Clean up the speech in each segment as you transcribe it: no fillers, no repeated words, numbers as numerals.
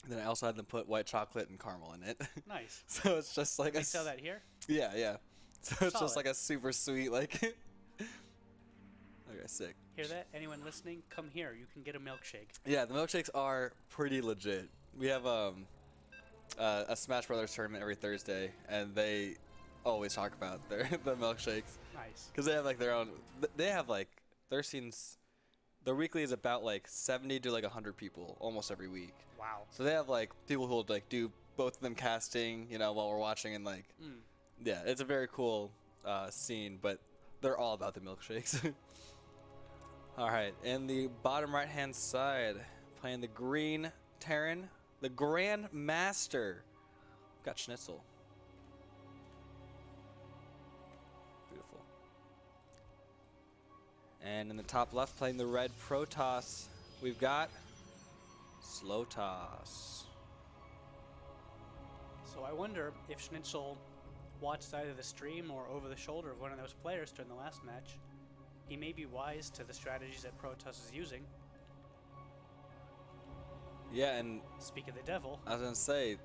And then I also had them put white chocolate and caramel in it. Nice. So it's just like They sell that here? Yeah, yeah. So it's just Solid. like a super sweet like. Okay, sick. Hear that? Anyone listening? Come here. You can get a milkshake. Yeah, the milkshakes are pretty legit. We have a Smash Brothers tournament every Thursday, and they always talk about the milkshakes. Nice. Because they have like their own. They have like their scenes. Their weekly is about like 70 to like 100 people almost every week. Wow. So they have like people who will like do both of them casting, you know, while we're watching, and like, yeah, it's a very cool scene. But they're all about the milkshakes. All right, in the bottom right-hand side, playing the green Terran, the Grand Master. We've got Schnitzel. Beautiful. And in the top left, playing the red Protoss, we've got Slowtoss. So I wonder if Schnitzel watched either the stream or over the shoulder of one of those players during the last match. He may be wise to the strategies that Protoss is using. Yeah, and Speak of the devil. I was gonna say,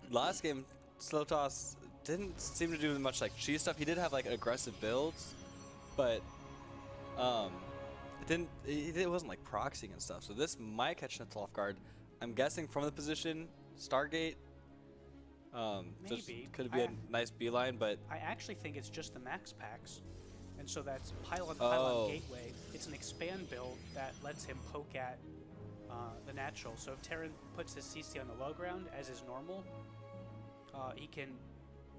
last game, Slowtoss didn't seem to do much like cheese stuff. He did have like aggressive builds, but it wasn't like proxying and stuff. So this might catch Schnitzel off guard. I'm guessing from the position, Stargate. Maybe. Could be a nice beeline, but I actually think it's just the max packs. And so that's pylon gateway. It's an expand build that lets him poke at the natural. So if Terran puts his CC on the low ground, as is normal, he can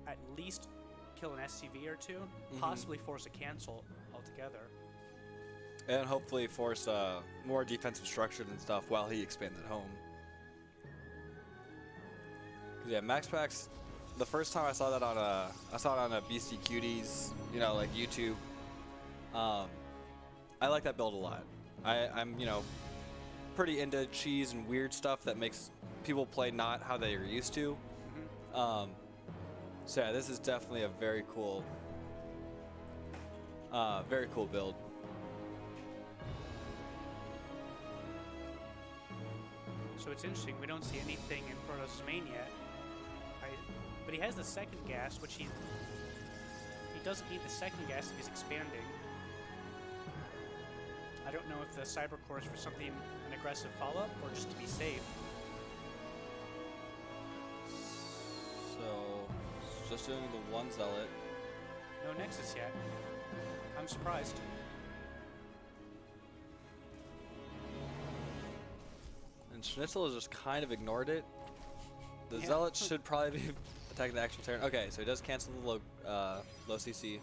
at least kill an SCV or two, possibly force a cancel altogether. and hopefully force more defensive structure and stuff while he expands at home. 'Cause yeah, max packs. The first time I saw that on a BC Cuties, you know, like YouTube. I like that build a lot. I'm, you know, pretty into cheese and weird stuff that makes people play not how they are used to. So yeah, this is definitely a very cool build. So it's interesting, we don't see anything in Protoss' main yet. But he has the second gas, which he doesn't need the second gas if he's expanding. I don't know if the Cyber Core is for something, an aggressive follow-up, or just to be safe. So, just doing the one Zealot. No Nexus yet. I'm surprised. And Schnitzel has just kind of ignored it. The Yeah. Zealot should probably be attacking the actual turn. Okay, so he does cancel the low CC.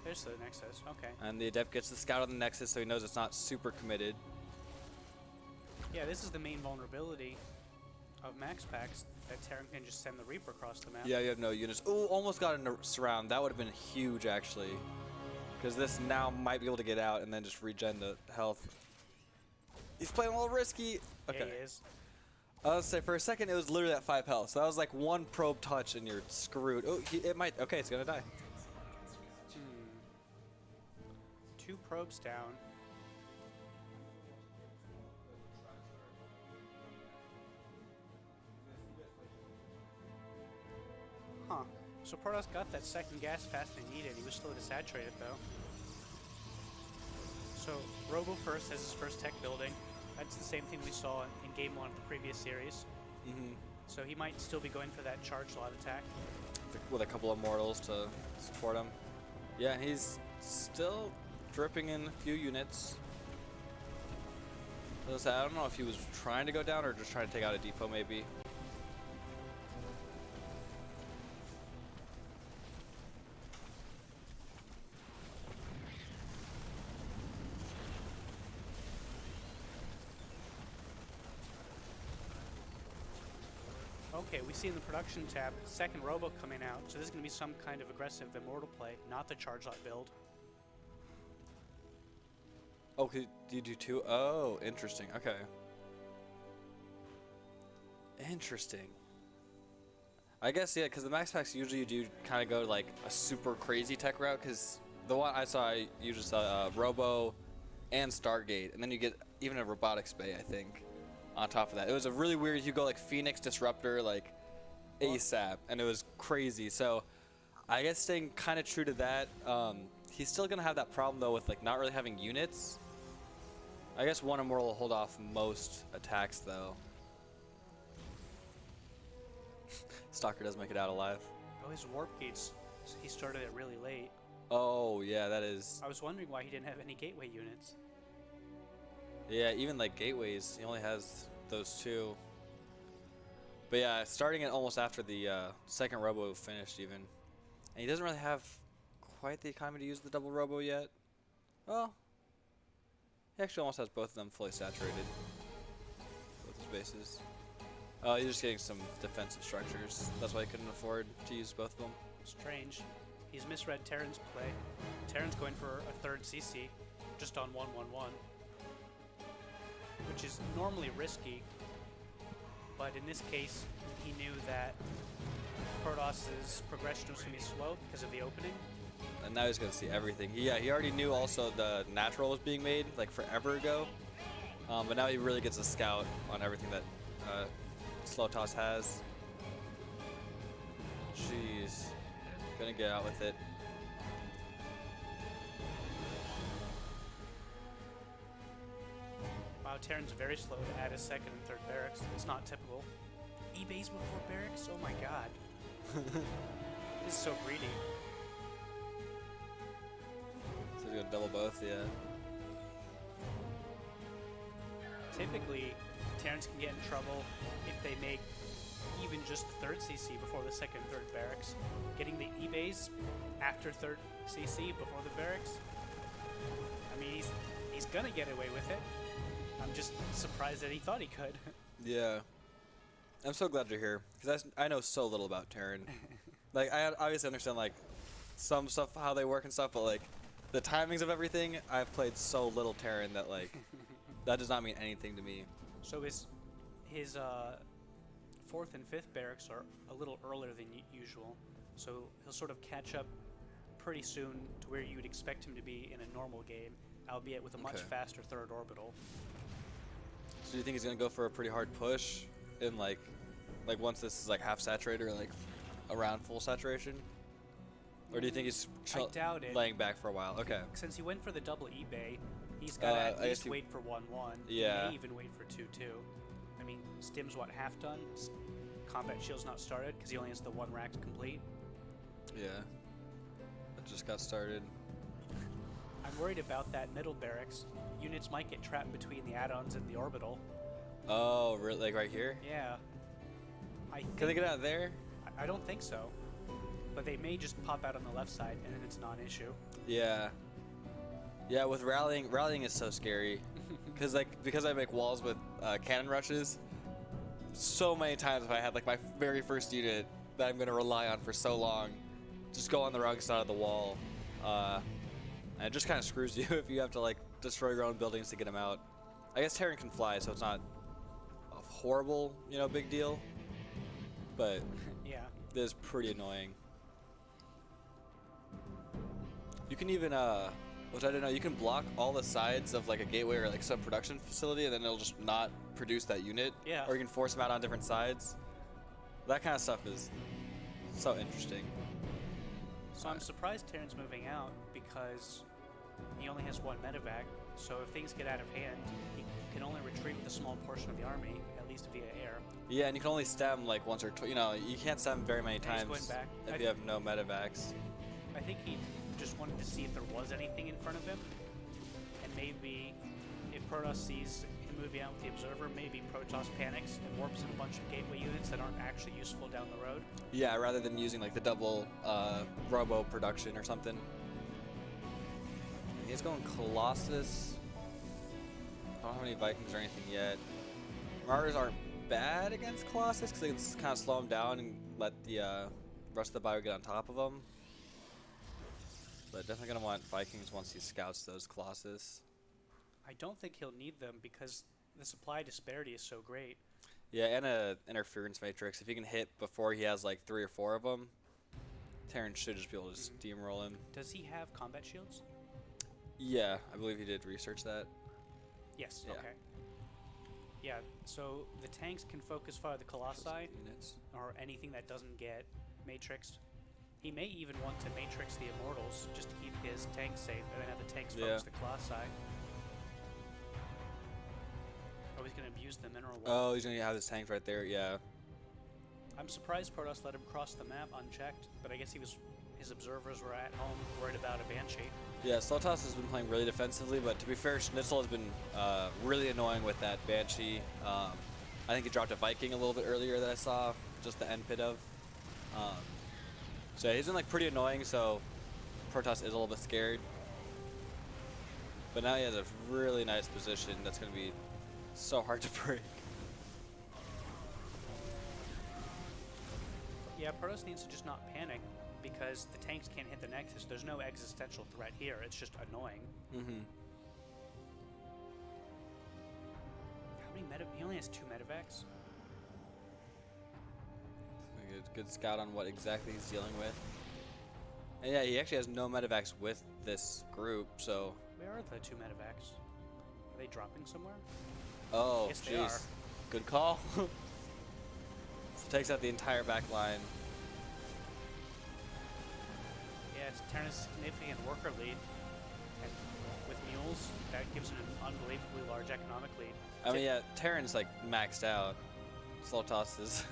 There's the Nexus, okay. And the Adept gets the scout on the Nexus, so he knows it's not super committed. Yeah, this is the main vulnerability of max packs, that Terran can just send the Reaper across the map. Yeah, you have no units. Ooh, almost got in a surround. That would have been huge, actually. Because this now might be able to get out and then just regen the health. He's playing a little risky. Okay. Yeah, he is. I was say for a second it was literally at 5 health, so that was like one probe touch and you're screwed. Oh, it might. Okay, it's gonna die. 2 probes down. Huh. So Protoss got that second gas fast they needed. He was slow to saturate it though. So Robo first has his first tech building. That's the same thing we saw in game 1 of the previous series. So he might still be going for that charge lot attack. With a couple of mortals to support him. Yeah, he's still dripping in a few units. I don't know if he was trying to go down or just trying to take out a depot maybe. Okay, we see in the production tab, second Robo coming out, so this is going to be some kind of aggressive Immortal play, not the charge lot build. Oh, could you do 2? Oh, interesting. Okay. Interesting. I guess, yeah, because the max packs usually you do kind of go like a super crazy tech route, because the one I saw, I usually saw Robo and Stargate, and then you get even a Robotics Bay, I think. on top of that. It was a really weird, you go like Phoenix Disruptor, like ASAP, and it was crazy. So I guess staying kind of true to that. He's still going to have that problem though with like not really having units. I guess one or more will hold off most attacks though. Stalker does make it out alive. Oh, his warp gates, he started it really late. Oh, yeah, that is. I was wondering why he didn't have any gateway units. Yeah, even like gateways, he only has those 2. But yeah, starting it almost after the second robo finished even. And he doesn't really have quite the economy to use the double robo yet. Well, he actually almost has both of them fully saturated. Both his bases. He's just getting some defensive structures. That's why he couldn't afford to use both of them. Strange. He's misread Terran's play. Terran's going for a third CC, just on 1-1-1, which is normally risky, but in this case, he knew that Protoss's progression was going to be slow because of the opening. And now he's going to see everything. He already knew also the natural was being made like forever ago, but now he really gets a scout on everything that Slowtoss has. Jeez. Gonna get out with it. Wow, Terran's very slow to add his second and third barracks. It's not typical. E-base before barracks? Oh my god. This is so greedy. So he's gonna double both, yeah. Typically, Terrans can get in trouble if they make even just the third CC before the second and third barracks. Getting the E-base after third CC before the barracks, I mean, he's gonna get away with it. I'm just surprised that he thought he could. Yeah. I'm so glad you're here, because I know so little about Terran. Like, I obviously understand, like, some stuff, how they work and stuff, but, like, the timings of everything, I've played so little Terran that, like, that does not mean anything to me. So his fourth and fifth barracks are a little earlier than usual, so he'll sort of catch up pretty soon to where you would expect him to be in a normal game, albeit with a much faster third orbital. So do you think he's gonna go for a pretty hard push in like once this is like half saturated or like around full saturation? Or do you think he's I doubt it. laying back for a while? Okay. Since he went for the double e-bay, he's got to at least wait for 1-1. Yeah. He may even wait for 2-2. I mean, Stim's what, half done? Combat shield's not started because he only has the 1 rack to complete. Yeah. It just got started. I'm worried about that middle barracks. Units might get trapped between the add-ons and the orbital. Oh, really? Like right here? Yeah. Can they get out of there? I don't think so. But they may just pop out on the left side, and then it's a non-issue. Yeah. Yeah, with rallying is so scary. because I make walls with cannon rushes, so many times if I had like my very first unit that I'm going to rely on for so long, just go on the wrong side of the wall. And it just kind of screws you if you have to like destroy your own buildings to get them out. I guess Terran can fly, so it's not a horrible, big deal. But yeah, it is pretty annoying. You can even, which I didn't know, you can block all the sides of like a gateway or like some production facility, and then it'll just not produce that unit. Yeah. Or you can force them out on different sides. That kind of stuff is so interesting. So I'm surprised Terran's moving out because he only has 1 medevac. So if things get out of hand, he can only retreat with a small portion of the army, at least via air. Yeah, and you can only stem like once or twice. You can't stem very many times going back. if you have no medevacs. I think he just wanted to see if there was anything in front of him, and maybe if Protoss sees him moving out with the observer, maybe Protoss panics and warps in a bunch of gateway units that aren't actually useful down the road. Yeah, rather than using like the double robo production or something. He's going Colossus. I don't have any Vikings or anything yet. Marauders aren't bad against Colossus because they can kind of slow them down and let the rest of the bio get on top of them. But definitely going to want Vikings once he scouts those Colossus. I don't think he'll need them because the supply disparity is so great. Yeah, and a interference matrix. If he can hit before he has like 3 or 4 of them, Terran should just be able to steamroll him. Does he have combat shields? Yeah, I believe he did research that. Yes, Yeah. okay. Yeah, so the tanks can focus fire the Colossi Units. or anything that doesn't get matrixed. He may even want to matrix the Immortals just to keep his tanks safe and then have the tanks focus the Colossi. Oh, he's going to abuse the mineral wall. Oh, he's gonna have his tanks right there. Yeah. I'm surprised Protoss let him cross the map unchecked, but I guess his observers were at home worried about a Banshee. Yeah, Slowtoss has been playing really defensively, but to be fair, Schnitzel has been really annoying with that Banshee. I think he dropped a Viking a little bit earlier that I saw, just the end pit of. So yeah, he's been like pretty annoying, so Protoss is a little bit scared. But now he has a really nice position that's going to be so hard to break. Yeah, Protoss needs to just not panic because the tanks can't hit the Nexus. There's no existential threat here. It's just annoying. Mm-hmm. How many he only has 2 medevacs? Good scout on what exactly he's dealing with. And yeah, he actually has no medevacs with this group, so... Where are the 2 medevacs? Are they dropping somewhere? Oh, yes, they are. Good call. So takes out the entire back line. Yeah, it's Terran's significant worker lead. And with mules, that gives him an unbelievably large economic lead. I mean, yeah, Terran's like maxed out. Slowtoss is...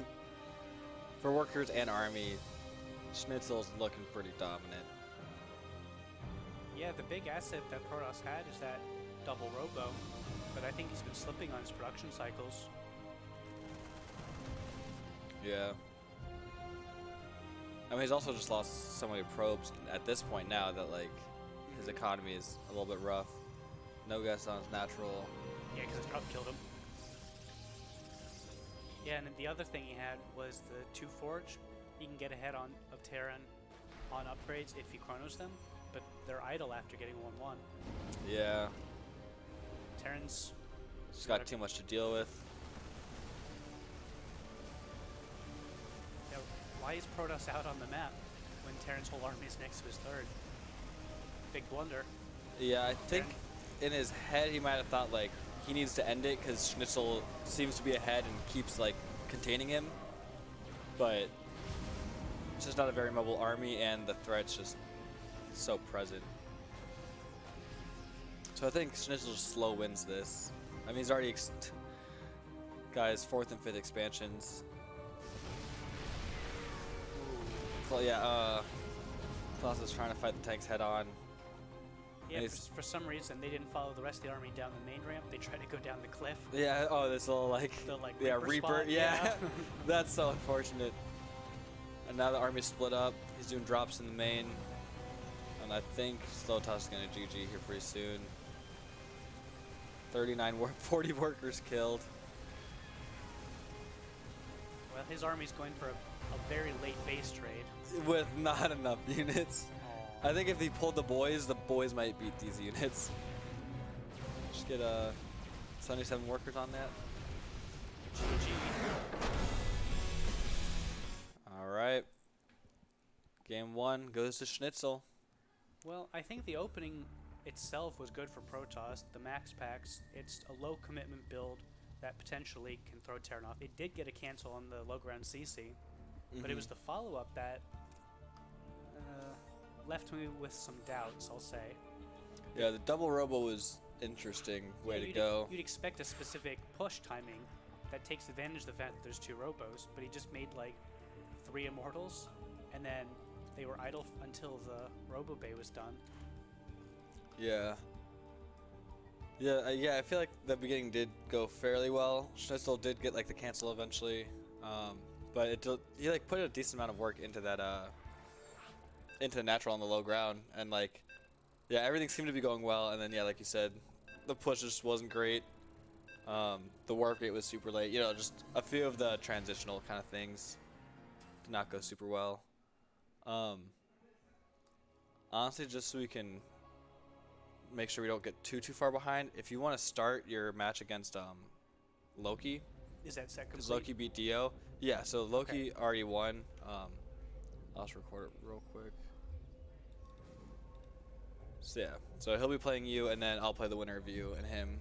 For workers and army, Schnitzel's looking pretty dominant. Yeah, the big asset that Protoss had is that double robo, but I think he's been slipping on his production cycles. Yeah. I mean, he's also just lost so many probes at this point now that, like, his economy is a little bit rough. No gas on his natural. Yeah, because his drop killed him. Yeah, and the other thing he had was the 2 Forge. He can get ahead of Terran on upgrades if he chronos them, but they're idle after getting 1-1. Yeah. Terran's just got too much to deal with. Yeah, why is Protoss out on the map when Terran's whole army is next to his 3rd? Big blunder. Yeah, I think in his head he might have thought, like, he needs to end it because Schnitzel seems to be ahead and keeps, like, containing him. But it's just not a very mobile army, and the threat's just so present. So I think Schnitzel just slow wins this. I mean, he's already got his 4th and 5th expansions. So yeah, Klaus is trying to fight the tanks head on. Yeah, for some reason they didn't follow the rest of the army down the main ramp. They tried to go down the cliff. Yeah. Oh, this little like Reaper. Spot, yeah. That's so unfortunate. And now the army's split up. He's doing drops in the main, and I think Slowtoss is gonna GG here pretty soon. 40 workers killed. Well, his army's going for a very late base trade with not enough units. I think if he pulled the boys might beat these units. Just get 77 workers on that. GG. All right. Game 1 goes to Schnitzel. Well, I think the opening itself was good for Protoss. The max packs, it's a low commitment build that potentially can throw Terran off. It did get a cancel on the low ground CC, but it was the follow-up that left me with some doubts, I'll say. Yeah, the double robo was interesting way to go. You'd expect a specific push timing that takes advantage of the fact that there's 2 robos, but he just made like 3 immortals, and then they were idle until the robo bay was done. Yeah. Yeah, I feel like the beginning did go fairly well. Schnitzel did get like the cancel eventually, but he like put a decent amount of work into that into the natural on the low ground, and like, yeah, everything seemed to be going well, and then yeah, like you said, the push just wasn't great. The work rate was super late. You know, just a few of the transitional kind of things did not go super well. Honestly, just so we can make sure we don't get too far behind, if you want to start your match against Loki, is that set complete? Because Loki beat Dio. Yeah, so Loki already won. I'll just record it real quick. So yeah, so he'll be playing you, and then I'll play the winner of you and him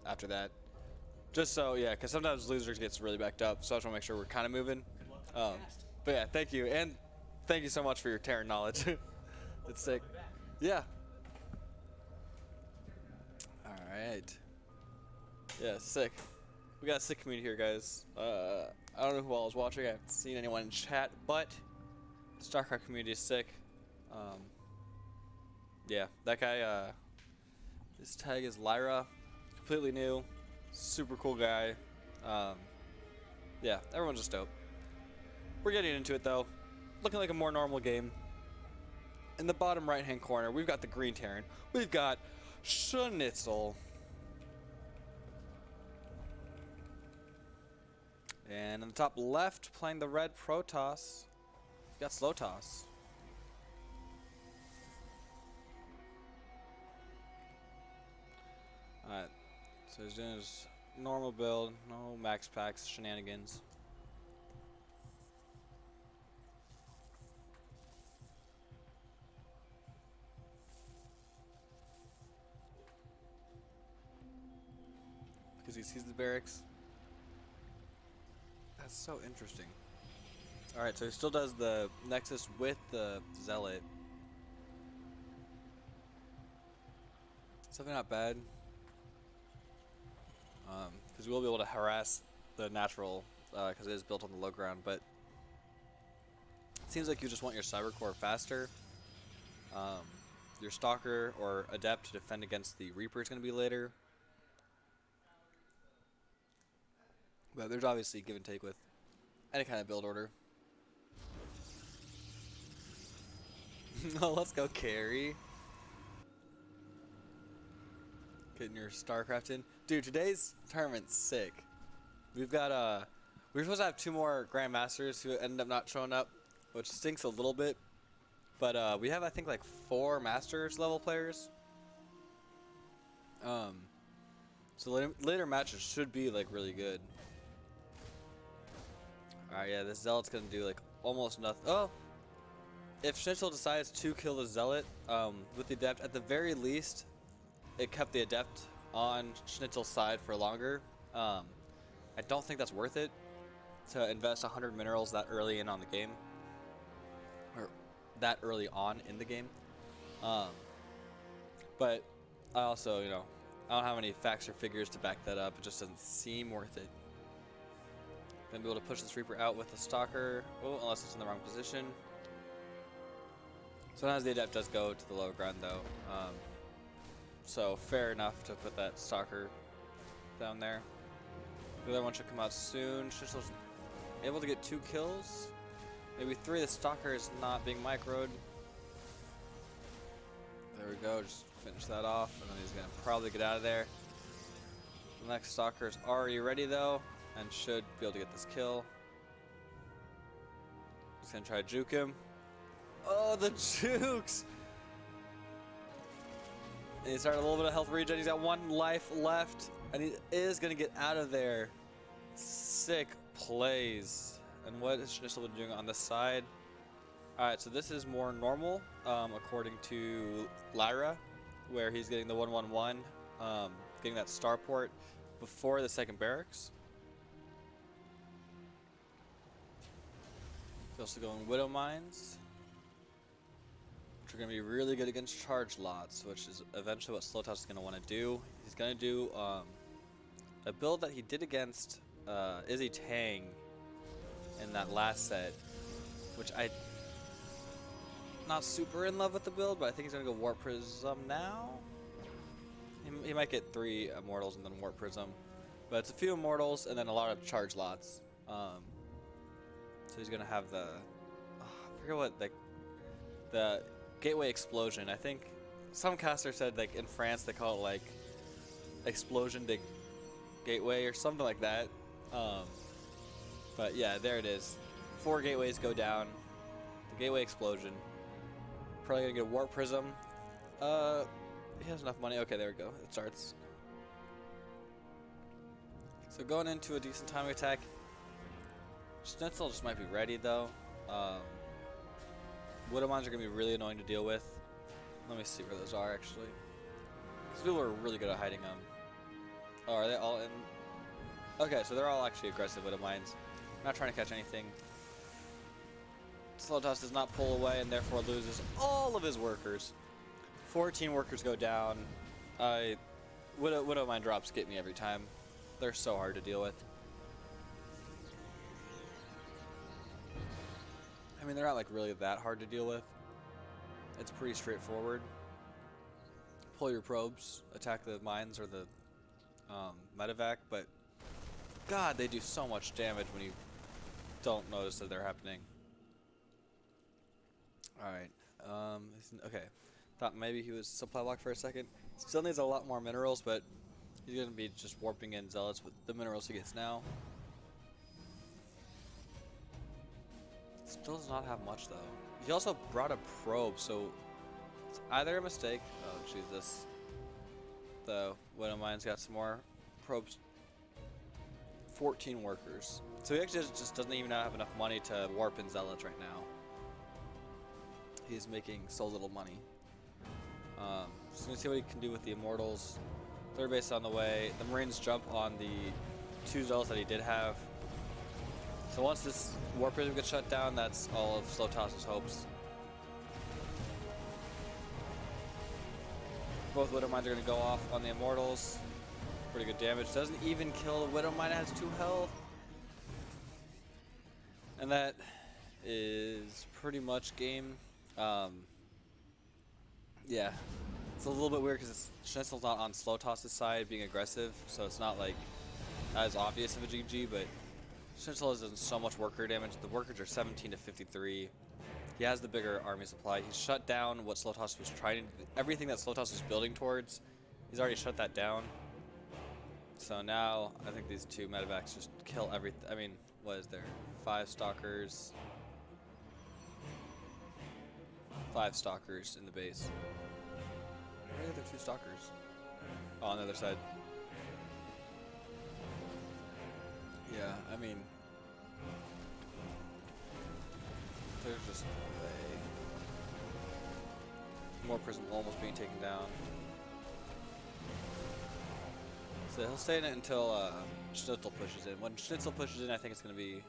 after that. Just so, yeah, because sometimes losers gets really backed up, so I just want to make sure we're kind of moving. But yeah, thank you, and thank you so much for your Terran knowledge. It's sick. Yeah. All right. Yeah, sick. We got a sick community here, guys. I don't know who all is watching. I haven't seen anyone in chat, but StarCraft community is sick. Yeah, that guy. His tag is Lyra, completely new, super cool guy. Yeah, everyone's just dope. We're getting into it though. Looking like a more normal game. In the bottom right-hand corner, we've got the green Terran. We've got Schnitzel. And in the top left, playing the red Protoss, we've got Slowtoss. Alright, so he's doing his normal build, no max packs, shenanigans. Because he sees the barracks. That's so interesting. Alright, so he still does the Nexus with the Zealot. Something not bad. Because we will be able to harass the natural, because it is built on the low ground, but it seems like you just want your Cyber Core faster. Your Stalker or Adept to defend against the Reaper is going to be later. But there's obviously give and take with any kind of build order. Oh, let's go carry. Getting your StarCraft in. Dude, today's tournament's sick. We've got, we were supposed to have 2 more Grandmasters who ended up not showing up, which stinks a little bit. But, we have, I think, like 4 Masters level players. So later matches should be, like, really good. Alright, yeah, this Zealot's gonna do, like, almost nothing. Oh! If Schnitzel decides to kill the Zealot, with the Adept, at the very least, it kept the Adept on Schnitzel's side for longer. I don't think that's worth it to invest 100 minerals that early in on the game. Or that early on in the game. But I also, you know, I don't have any facts or figures to back that up. It just doesn't seem worth it. Gonna be able to push this Reaper out with the Stalker. Oh, unless it's in the wrong position. Sometimes the Adept does go to the low ground though. So fair enough to put that Stalker down there. The other one should come out soon. Schnitzel's able to get 2 kills. Maybe 3. The Stalker is not being microed. There we go. Just finish that off. And then he's going to probably get out of there. The next Stalker is already ready though. And should be able to get this kill. Just going to try to juke him. Oh, the jukes! And he's starting a little bit of health regen. He's got 1 life left. And he is going to get out of there. Sick plays. And what is Schnitzel doing on the side? Alright, so this is more normal, according to Lyra, where he's getting the 1-1-1, getting that starport before the second barracks. He's also going Widow Mines, which are going to be really good against charge lots, which is eventually what Slowtoss is going to want to do. He's going to do a build that he did against Izzy Tang in that last set, which I'm not super in love with the build, but I think he's going to go Warp Prism now. He might get 3 Immortals and then Warp Prism, but it's a few Immortals and then a lot of charge lots. So he's going to have the, I forget what, the Gateway Explosion. I think some caster said like in France they call it like Explosion de Gateway or something like that. But yeah, there it is. 4 gateways go down. The Gateway Explosion. Probably gonna get a Warp Prism. He has enough money. Okay, there we go. It starts. So going into a decent timing attack. Schnitzel just might be ready though. Widow Mines are gonna be really annoying to deal with. Let me see where those are actually. Because people are really good at hiding them. Oh, are they all in? Okay, so they're all actually aggressive Widow Mines. Not trying to catch anything. Slowtoss does not pull away and therefore loses all of his workers. 14 workers go down. Widow Mine drops get me every time. They're so hard to deal with. I mean, they're not like really that hard to deal with. It's pretty straightforward. Pull your probes, attack the mines or the medevac, but God, they do so much damage when you don't notice that they're happening. Alright, okay. Thought maybe he was supply block for a second. Still needs a lot more minerals, but he's going to be just warping in Zealots with the minerals he gets now. Still does not have much, though. He also brought a probe, so it's either a mistake. Oh, Jesus. The Widow Mine's got some more probes. 14 workers. So he actually just doesn't even have enough money to warp in Zealots right now. He's making so little money. So let's see what he can do with the Immortals. Third base on the way. The Marines jump on the 2 Zealots that he did have. So once this Warp Prism gets shut down, that's all of Slowtoss's hopes. Both Widow Mines are going to go off on the Immortals. Pretty good damage. Doesn't even kill the Widow Mine. It has 2 health. And that is pretty much game. Yeah. It's a little bit weird because Schnitzel's not on Slowtoss's side being aggressive, so it's not like as obvious of a GG, but Schnitzel has done so much worker damage. The workers are 17 to 53. He has the bigger army supply. He's shut down what Slowtoss was trying to do. Everything that Slowtoss was building towards, he's already shut that down. So now, I think these 2 medevacs just kill everything. I mean, what is there? 5 stalkers. 5 stalkers in the base. Where are the other 2 stalkers? Oh, on the other side. Yeah, I mean, there's just more prism almost being taken down. So he'll stay in it until Schnitzel pushes in. When Schnitzel pushes in, I think it's going to be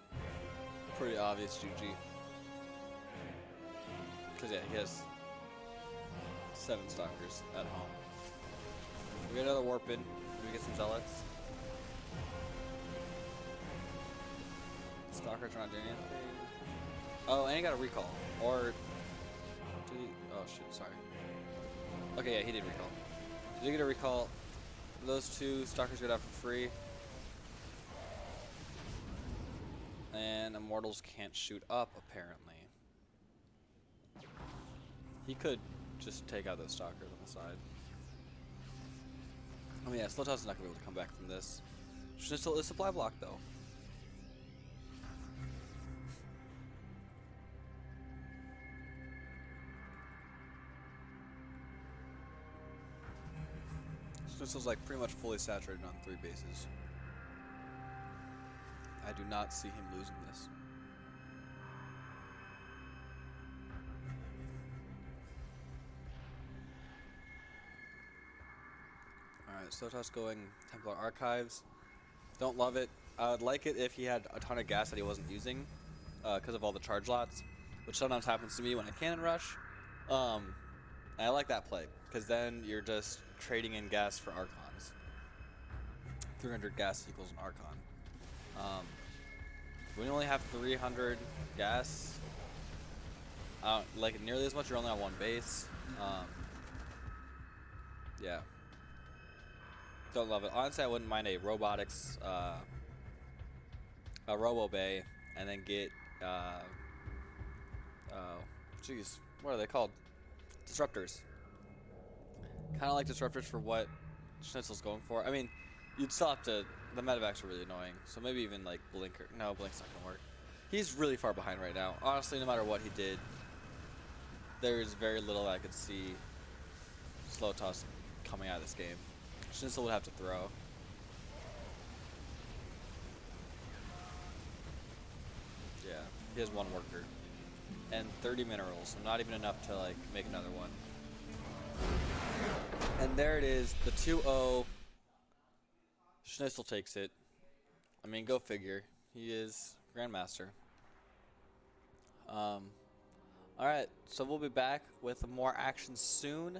pretty obvious GG. Because yeah, he has 7 stalkers at home. We get another warp in. We get some Zealots. Stalkers are not doing anything. Oh, and he got a recall. Or did he? Oh shit, sorry. Okay, yeah, he did recall. Did he get a recall? Those 2 stalkers go down for free. And Immortals can't shoot up, apparently. He could just take out those stalkers on the side. I mean, yeah, Slowtoss is not going to be able to come back from this. Schnitzel is supply block, though. Schnitzel's like pretty much fully saturated on 3 bases. I do not see him losing this. Alright, Slowtoss going Templar Archives. Don't love it. I would like it if he had a ton of gas that he wasn't using because of all the charge lots, which sometimes happens to me when I cannon rush. And I like that play because then you're just trading in gas for Archons. 300 gas equals an Archon. We only have 300 gas. I don't like it nearly as much. You're only on 1 base. Yeah. Don't love it. Honestly, I wouldn't mind a robotics, a robo bay, and then get, jeez, what are they called? Disruptors. Kind of like disruptors for what Schnitzel's going for. I mean, you'd still have to. The medevacs are really annoying, so maybe even like Blinker. No, Blink's not gonna work. He's really far behind right now. Honestly, no matter what he did, there's very little I could see Slowtoss coming out of this game. Schnitzel would have to throw. Yeah, he has 1 worker and 30 minerals, so not even enough to like make another one. And there it is, the 2-0. Schnitzel takes it. I mean, go figure. He is Grandmaster. Alright, so we'll be back with more action soon.